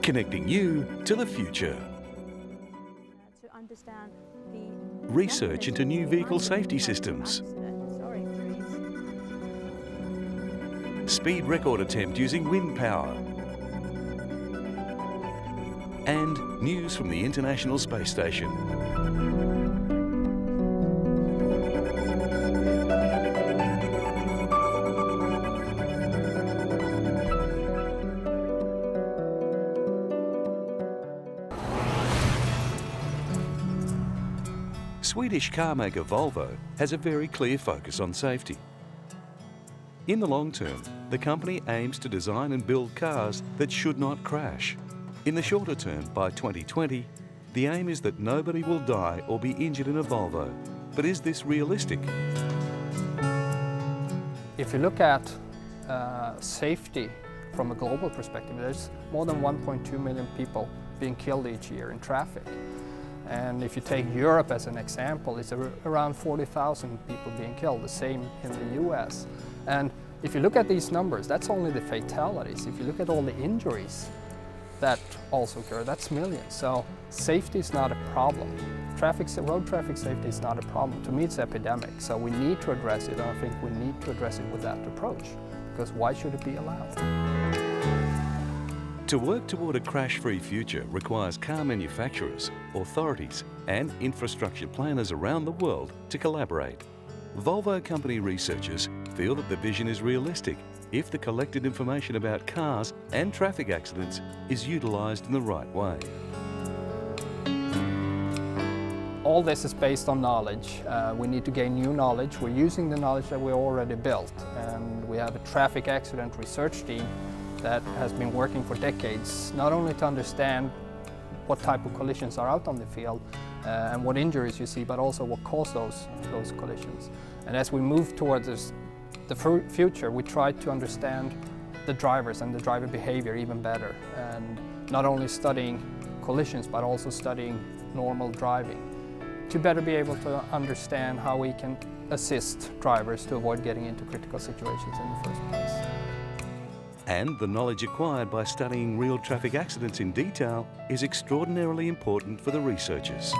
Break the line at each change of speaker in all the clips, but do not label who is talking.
connecting you to the future.
To understand the
Research into new vehicle safety systems. Speed record attempt using wind power. And news from the International Space Station. Swedish car maker Volvo has a very clear focus on safety. In the long term, the company aims to design and build cars that should not crash. In the shorter term, by 2020, the aim is that nobody will die or be injured in a Volvo. But is this realistic?
If you look at safety from a global perspective, there's more than 1.2 million people being killed each year in traffic. And if you take Europe as an example, it's around 40,000 people being killed, the same in the US. And if you look at these numbers, that's only the fatalities. If you look at all the injuries that also occur, that's millions. So safety is not a problem. Road traffic safety is not a problem. To me, it's epidemic. So we need to address it, and I think we need to address it with that approach. Because why should it be allowed?
To work toward a crash-free future requires car manufacturers, authorities and infrastructure planners around the world to collaborate. Volvo company researchers feel that the vision is realistic if the collected information about cars and traffic accidents is utilised in the right way.
All this is based on knowledge. We need to gain new knowledge. We're using the knowledge that we already built, and we have a traffic accident research team that has been working for decades, not only to understand what type of collisions are out on the field and what injuries you see, but also what caused those collisions. And as we move towards the future, we try to understand the drivers and the driver behavior even better, and not only studying collisions, but also studying normal driving, to better be able to understand how we can assist drivers to avoid getting into critical situations in the first place.
And the knowledge acquired by studying real traffic accidents in detail is extraordinarily important for the researchers.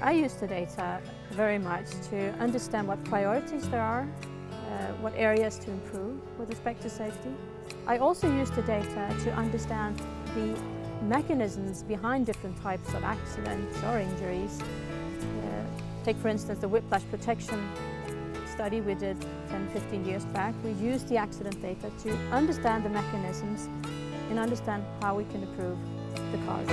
I use the data very much to understand what priorities there are, what areas to improve with respect to safety. I also use the data to understand the mechanisms behind different types of accidents or injuries. Take for instance the whiplash protection study we did 10-15 years back. We used the accident data to understand the mechanisms and understand how we can improve the cars.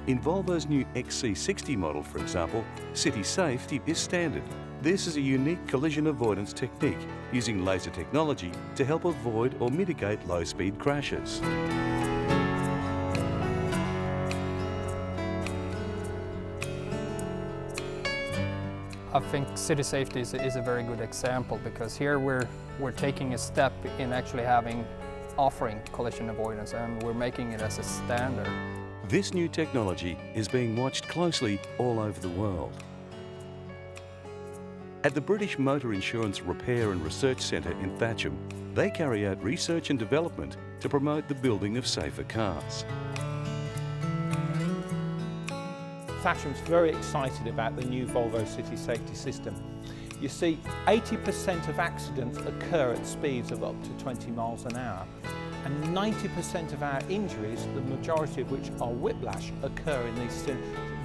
In Volvo's new XC60 model, for example, City Safety is standard. This is a unique collision avoidance technique using laser technology to help avoid or mitigate low-speed crashes.
I think City Safety is a very good example, because here we're taking a step in actually offering collision avoidance, and we're making it as a standard.
This new technology is being watched closely all over the world. At the British Motor Insurance Repair and Research Centre in Thatcham, they carry out research and development to promote the building of safer cars.
Thatcham's very excited about the new Volvo City Safety System. You see, 80% of accidents occur at speeds of up to 20 miles an hour, and 90% of our injuries, the majority of which are whiplash, occur in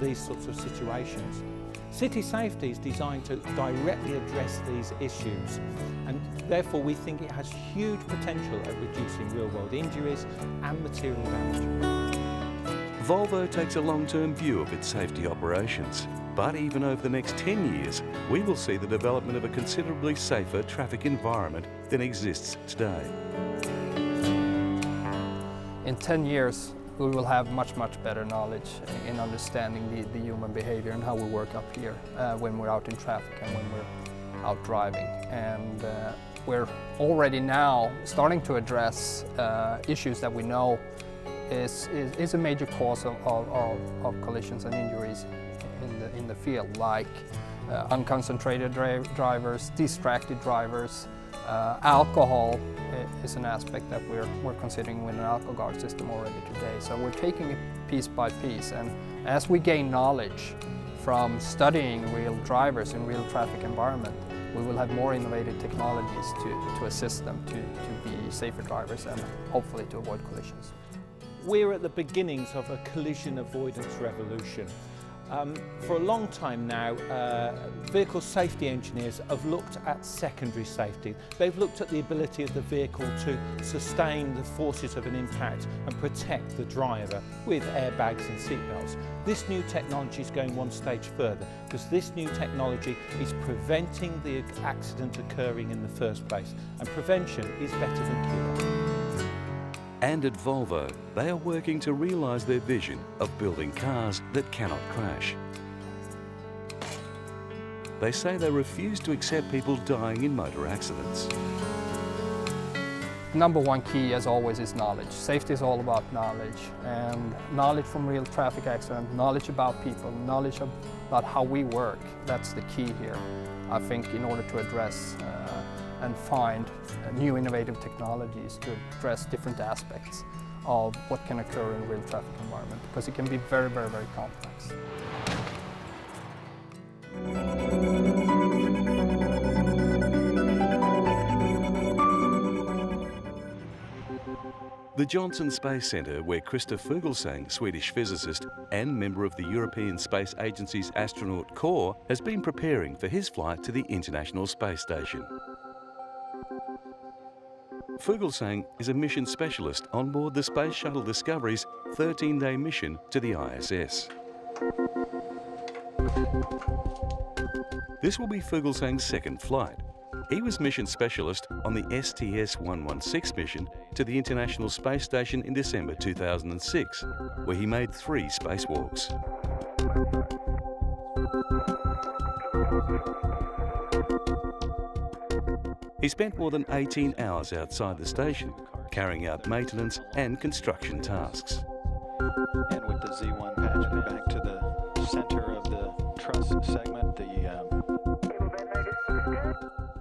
these sorts of situations. City Safety is designed to directly address these issues, and therefore we think it has huge potential at reducing real-world injuries and material damage.
Volvo takes a long-term view of its safety operations, but even over the next 10 years, we will see the development of a considerably safer traffic environment than exists today.
In 10 years, we will have much better knowledge in understanding the human behavior and how we work up here when we're out in traffic and when we're out driving. And we're already now starting to address issues that we know is a major cause of collisions and injuries in the field, like unconcentrated drivers, distracted drivers, Alcohol is an aspect that we're considering with an AlcoGuard system already today. So we're taking it piece by piece, and as we gain knowledge from studying real drivers in real traffic environment, we will have more innovative technologies to assist them to be safer drivers and hopefully to avoid collisions.
We're at the beginnings of a collision avoidance revolution. For a long time now, vehicle safety engineers have looked at secondary safety. They've looked at the ability of the vehicle to sustain the forces of an impact and protect the driver with airbags and seatbelts. This new technology is going one stage further, because this new technology is preventing the accident occurring in the first place, and prevention is better than cure.
And at Volvo, they are working to realise their vision of building cars that cannot crash. They say they refuse to accept people dying in motor accidents.
Number one key, as always, is knowledge. Safety is all about knowledge, and knowledge from real traffic accident, knowledge about people, knowledge about how we work. That's the key here, I think, in order to address and find new innovative technologies to address different aspects of what can occur in a real traffic environment, because it can be very, very, very complex.
The Johnson Space Centre, where Christer Fuglesang, Swedish physicist and member of the European Space Agency's astronaut corps, has been preparing for his flight to the International Space Station. Fuglesang is a mission specialist on board the Space Shuttle Discovery's 13-day mission to the ISS. This will be Fuglesang's second flight. He was mission specialist on the STS-116 mission to the International Space Station in December 2006, where he made 3 spacewalks. He spent more than 18 hours outside the station, carrying out maintenance and construction tasks.
And with the Z1 patch back to the center of the truss segment,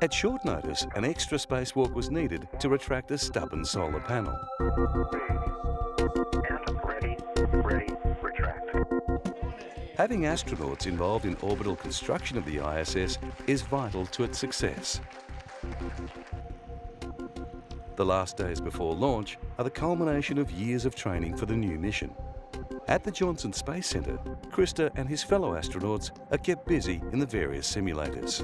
At short notice, an extra spacewalk was needed to retract a stubborn solar panel.
Ready, retract.
Having astronauts involved in orbital construction of the ISS is vital to its success. The last days before launch are the culmination of years of training for the new mission. At the Johnson Space Centre, Christer and his fellow astronauts are kept busy in the various simulators.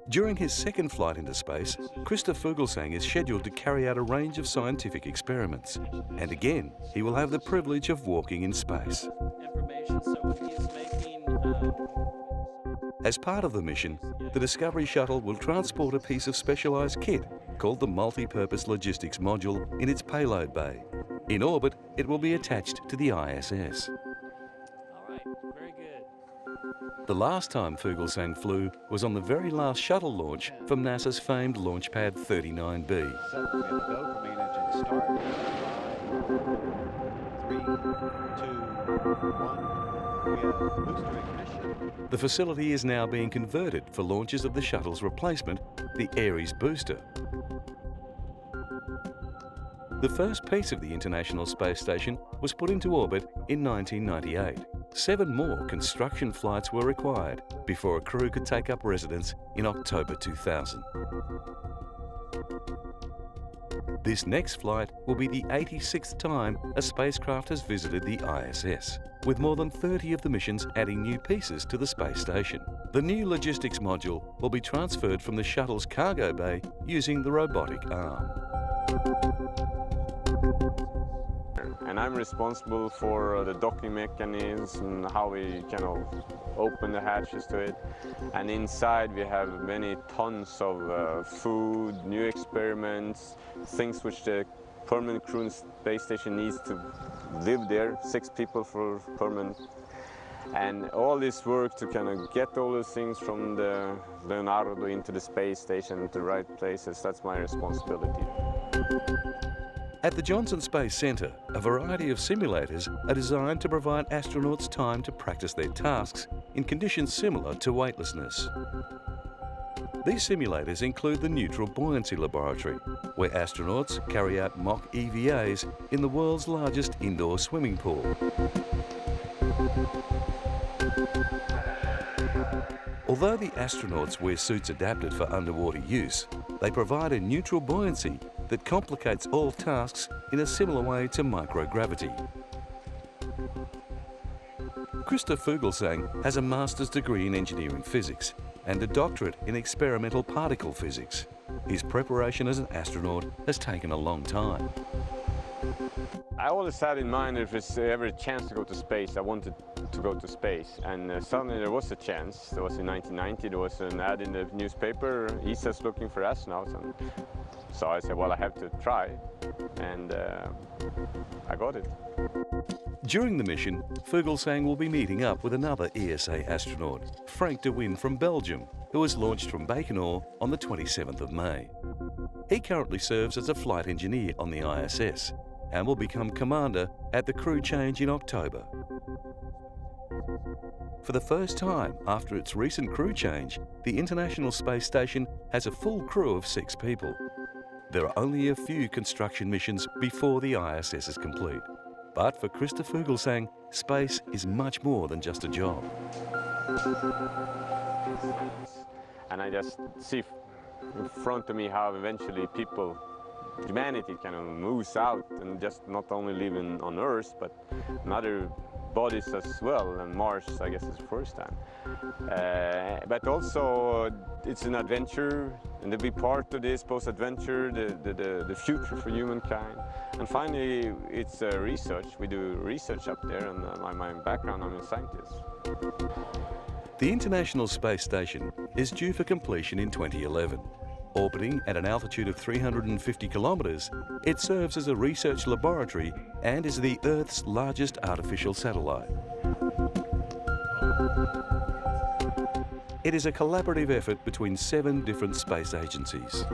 During his second flight into space, Christer Fuglesang is scheduled to carry out a range of scientific experiments. And again, he will have the privilege of walking in space. As part of the mission, the Discovery Shuttle will transport a piece of specialised kit called the Multi-Purpose Logistics Module in its payload bay. In orbit, it will be attached to the ISS. The last time Fuglesang flew was on the very last shuttle launch from NASA's famed Launch Pad 39B. The facility is now being converted for launches of the shuttle's replacement, the Ares booster. The first piece of the International Space Station was put into orbit in 1998. 7 more construction flights were required before a crew could take up residence in October 2000. This next flight will be the 86th time a spacecraft has visited the ISS, with more than 30 of the missions adding new pieces to the space station. The new logistics module will be transferred from the shuttle's cargo bay using the robotic arm.
And I'm responsible for the docking mechanism, how we open the hatches to it. And inside we have many tons of food, new experiments, things which the permanent crew in the space station needs to live there, 6 people for permanent. And all this work to get all those things from the Leonardo into the space station to the right places, that's my responsibility.
At the Johnson Space Centre, a variety of simulators are designed to provide astronauts time to practice their tasks in conditions similar to weightlessness. These simulators include the Neutral Buoyancy Laboratory, where astronauts carry out mock EVAs in the world's largest indoor swimming pool. Although the astronauts wear suits adapted for underwater use, they provide a neutral buoyancy that complicates all tasks in a similar way to microgravity. Christer Fuglesang has a master's degree in engineering physics and a doctorate in experimental particle physics. His preparation as an astronaut has taken a long time.
I always had in mind if there's ever a chance to go to space, I wanted to go to space. And suddenly there was a chance. There was in 1990, there was an ad in the newspaper, ESA's looking for astronauts. And so I said, well, I have to try. And I got it.
During the mission, Fuglesang will be meeting up with another ESA astronaut, Frank de Win from Belgium, who was launched from Baikonur on the 27th of May. He currently serves as a flight engineer on the ISS and will become commander at the crew change in October. For the first time after its recent crew change, the International Space Station has a full crew of 6 people. There are only a few construction missions before the ISS is complete. But for Christer Fuglesang, space is much more than just a job.
And I just see in front of me how eventually humanity kind of moves out and just not only living on Earth, but in other bodies as well, and Mars, I guess, is the first time. But also, it's an adventure, and to be part of this post-adventure, the future for humankind. And finally, it's research. We do research up there, and my background, I'm a scientist.
The International Space Station is due for completion in 2011. Orbiting at an altitude of 350 kilometres, it serves as a research laboratory and is the Earth's largest artificial satellite. It is a collaborative effort between 7 different space agencies.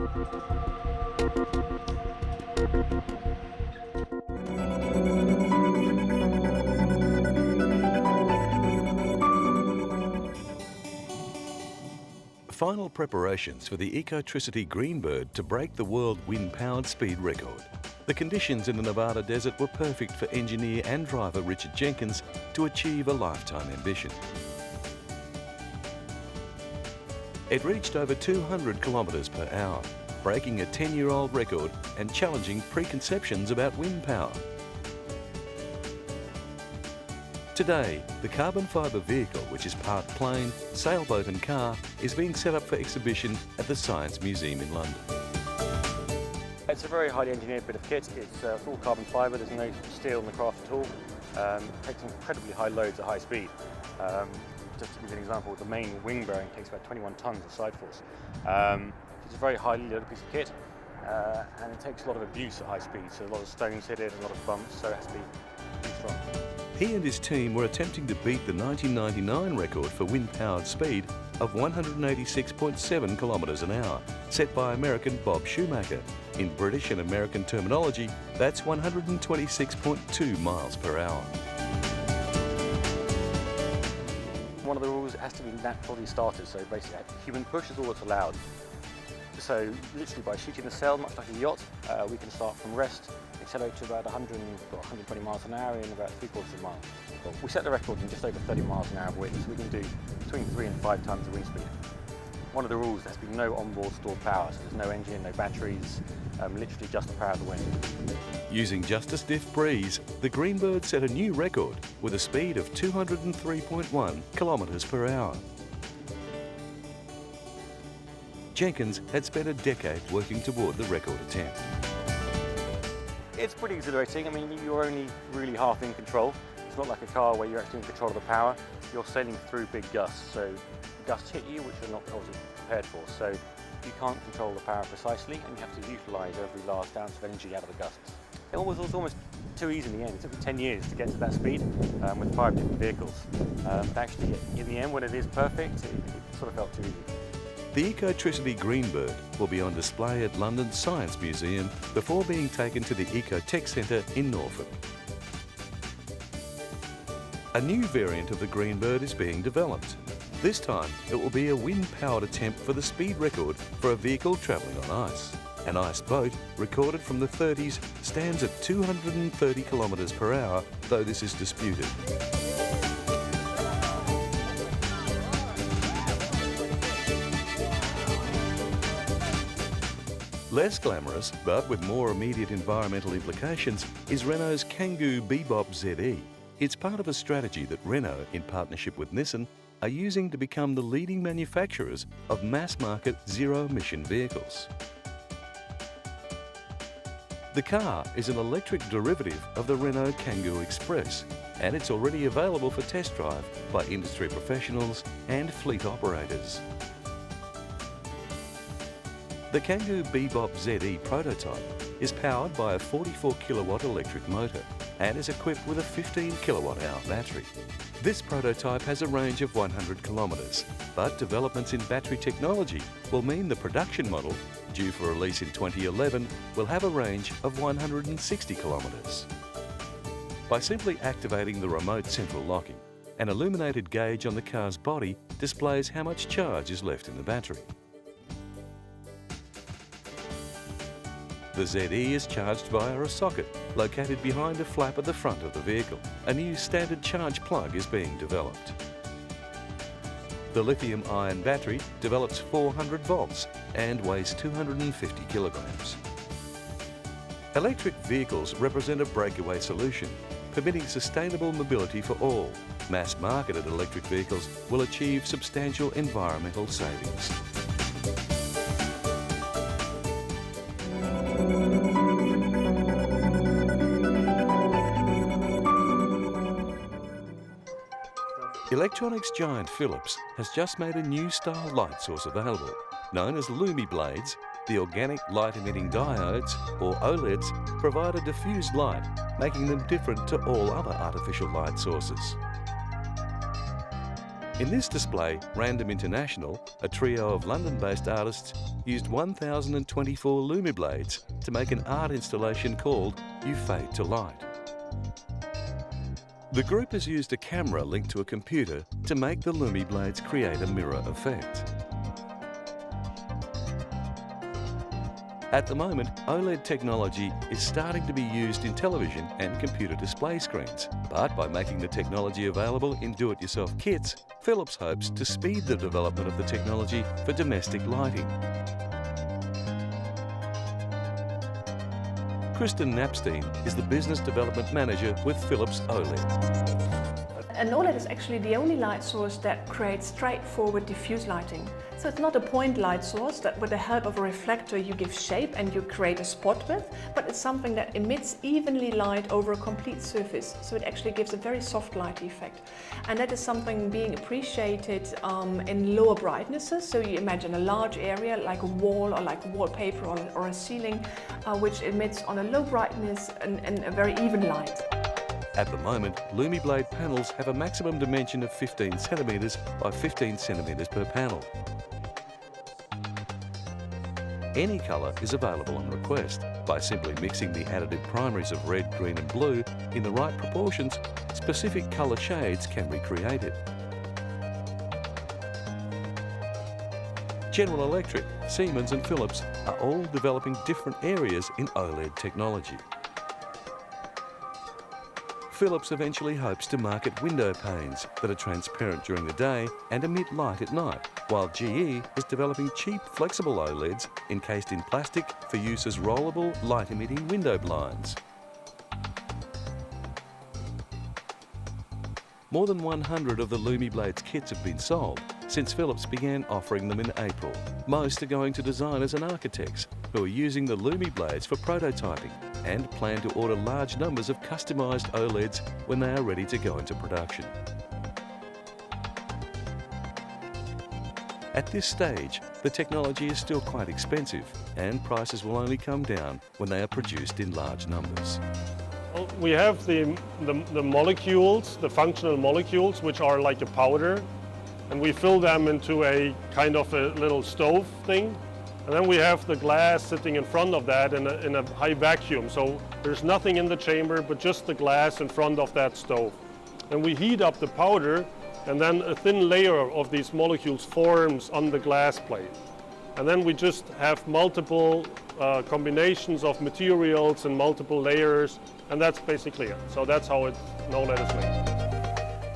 Final preparations for the Ecotricity Greenbird to break the world wind-powered speed record. The conditions in the Nevada desert were perfect for engineer and driver Richard Jenkins to achieve a lifetime ambition. It reached over 200 kilometres per hour, breaking a 10-year-old record and challenging preconceptions about wind power. Today, the carbon fibre vehicle, which is part plane, sailboat and car, is being set up for exhibition at the Science Museum in London.
It's a very highly engineered bit of kit. It's full carbon fibre, there's no steel in the craft at all. It takes incredibly high loads at high speed. Just to give you an example, the main wing bearing takes about 21 tonnes of side force. It's a very highly loaded piece of kit, and it takes a lot of abuse at high speed, so a lot of stones hit it, a lot of bumps, so it has to be pretty strong.
He and his team were attempting to beat the 1999 record for wind-powered speed of 186.7 kilometres an hour, set by American Bob Schumacher. In British and American terminology, that's 126.2 miles per hour.
One of the rules, it has to be naturally started, so basically human push is all that's allowed. So literally by shooting the sail, much like a yacht, we can start from rest, accelerate to about 120 miles an hour in about 3/4 of a mile. We set the record in just over 30 miles an hour of wind, so we can do between 3 and 5 tons of wind speed. One of the rules, there's been no onboard stored power, so there's no engine, no batteries, literally just the power of the wind.
Using just a stiff breeze, the Greenbird set a new record with a speed of 203.1 kilometres per hour. Jenkins had spent a decade working toward the record attempt.
It's pretty exhilarating. I mean, you're only really half in control. It's not like a car where you're actually in control of the power. You're sailing through big gusts, so gusts hit you, which you're not obviously prepared for. So you can't control the power precisely, and you have to utilise every last ounce of energy out of the gusts. It was almost too easy in the end. It took me 10 years to get to that speed with 5 different vehicles. But actually, in the end, when it is perfect, it sort of felt too easy.
The Ecotricity Greenbird will be on display at London's Science Museum before being taken to the Ecotech Centre in Norfolk. A new variant of the Greenbird is being developed. This time, it will be a wind-powered attempt for the speed record for a vehicle travelling on ice. An ice boat, recorded from the 30s, stands at 230 kilometres per hour, though this is disputed. Less glamorous, but with more immediate environmental implications, is Renault's Kangoo Bebop ZE. It's part of a strategy that Renault, in partnership with Nissan, are using to become the leading manufacturers of mass-market zero-emission vehicles. The car is an electric derivative of the Renault Kangoo Express, and it's already available for test drive by industry professionals and fleet operators. The Kangoo Bebop ZE prototype is powered by a 44 kilowatt electric motor and is equipped with a 15 kilowatt hour battery. This prototype has a range of 100 kilometres, but developments in battery technology will mean the production model, due for release in 2011, will have a range of 160 kilometres. By simply activating the remote central locking, an illuminated gauge on the car's body displays how much charge is left in the battery. The ZE is charged via a socket located behind a flap at the front of the vehicle. A new standard charge plug is being developed. The lithium-ion battery develops 400 volts and weighs 250 kilograms. Electric vehicles represent a breakaway solution, permitting sustainable mobility for all. Mass-marketed electric vehicles will achieve substantial environmental savings. Electronics giant Philips has just made a new style light source available. Known as Lumi Blades, the organic light-emitting diodes, or OLEDs, provide a diffused light, making them different to all other artificial light sources. In this display, Random International, a trio of London-based artists, used 1,024 Lumi Blades to make an art installation called You Fade to Light. The group has used a camera linked to a computer to make the Lumi Blades create a mirror effect. At the moment, OLED technology is starting to be used in television and computer display screens, but by making the technology available in do-it-yourself kits, Philips hopes to speed the development of the technology for domestic lighting. Kristen Napstein is the Business Development Manager with Philips OLED.
An OLED is actually the only light source that creates straightforward diffuse lighting. So it's not a point light source that with the help of a reflector you give shape and you create a spot with, but it's something that emits evenly light over a complete surface. So it actually gives a very soft light effect. And that is something being appreciated in lower brightnesses. So you imagine a large area like a wall or like wallpaper or a ceiling, which emits on a low brightness and a very even light.
At the moment, Lumi Blade panels have a maximum dimension of 15 centimetres by 15 centimetres per panel. Any colour is available on request. By simply mixing the additive primaries of red, green and blue in the right proportions, specific colour shades can be created. General Electric, Siemens and Philips are all developing different areas in OLED technology. Philips eventually hopes to market window panes that are transparent during the day and emit light at night, while GE is developing cheap, flexible OLEDs encased in plastic for use as rollable, light-emitting window blinds. More than 100 of the Lumi Blades kits have been sold since Philips began offering them in April. Most are going to designers and architects who are using the Lumi Blades for prototyping and plan to order large numbers of customised OLEDs when they are ready to go into production. At this stage, the technology is still quite expensive and prices will only come down when they are produced in large numbers.
Well, we have the molecules, the functional molecules, which are like a powder, and we fill them into a kind of a little stove thing. And then we have the glass sitting in front of that in a high vacuum. So there's nothing in the chamber but just the glass in front of that stove. And we heat up the powder and then a thin layer of these molecules forms on the glass plate. And then we just have multiple combinations of materials and multiple layers, and that's basically it. So that's how an OLED is made.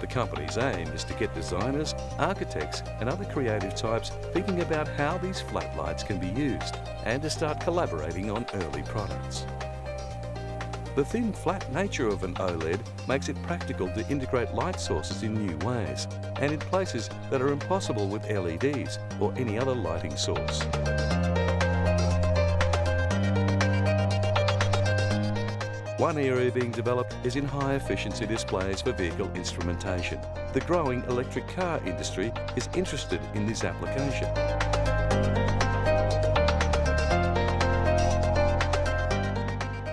The company's aim is to get designers, architects and other creative types thinking about how these flat lights can be used and to start collaborating on early products. The thin, flat nature of an OLED makes it practical to integrate light sources in new ways and in places that are impossible with LEDs or any other lighting source. One area being developed is in high-efficiency displays for vehicle instrumentation. The growing electric car industry is interested in this application.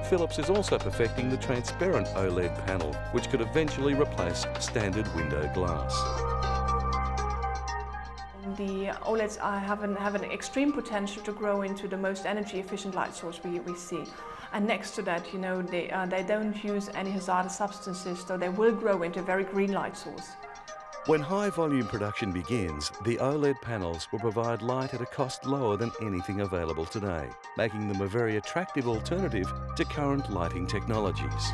Philips is also perfecting the transparent OLED panel, which could eventually replace standard window glass.
The OLEDs have an extreme potential to grow into the most energy efficient light source we see. And next to that, you know, they don't use any hazardous substances, so they will grow into a very green light source.
When high volume production begins, the OLED panels will provide light at a cost lower than anything available today, making them a very attractive alternative to current lighting technologies.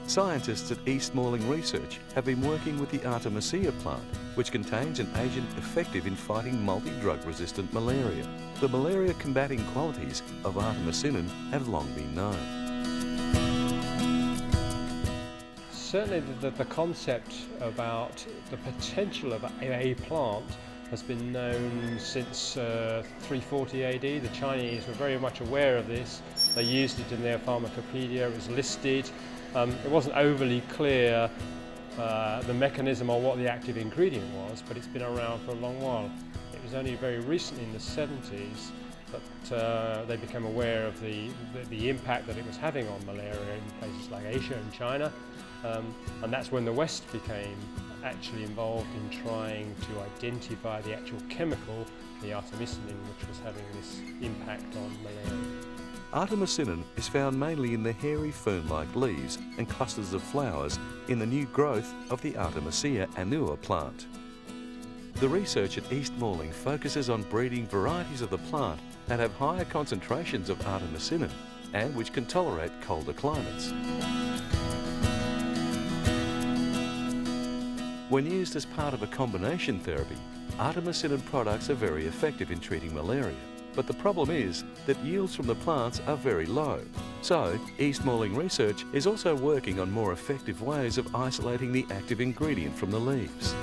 Scientists at East Malling Research have been working with the Artemisia plant, which contains an agent effective in fighting multi-drug resistant malaria. The malaria-combating qualities of artemisinin have long been known.
Certainly the concept about the potential of a plant has been known since 340 AD. The Chinese were very much aware of this. They used it in their pharmacopoeia, it was listed. It wasn't overly clear the mechanism or what the active ingredient was, but it's been around for a long while. It was only very recently in the 70s that they became aware of the impact that it was having on malaria in places like Asia and China, and that's when the West became actually involved in trying to identify the actual chemical, the artemisinin, which was having this impact on malaria.
Artemisinin is found mainly in the hairy fern-like leaves and clusters of flowers in the new growth of the Artemisia annua plant. The research at East Malling focuses on breeding varieties of the plant that have higher concentrations of artemisinin and which can tolerate colder climates. When used as part of a combination therapy, artemisinin products are very effective in treating malaria. But the problem is that yields from the plants are very low. So, East Malling Research is also working on more effective ways of isolating the active ingredient from the leaves.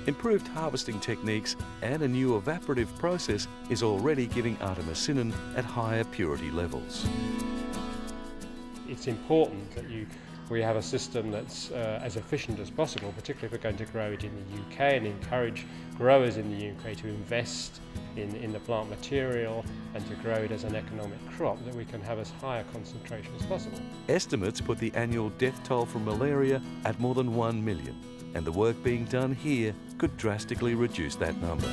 Improved harvesting techniques and a new evaporative process is already giving artemisinin at higher purity levels.
It's important that we have a system that's as efficient as possible, particularly if we're going to grow it in the UK, and encourage growers in the UK to invest in the plant material and to grow it as an economic crop, that we can have as high a concentration as possible.
Estimates put the annual death toll from malaria at more than 1 million, and the work being done here could drastically reduce that number.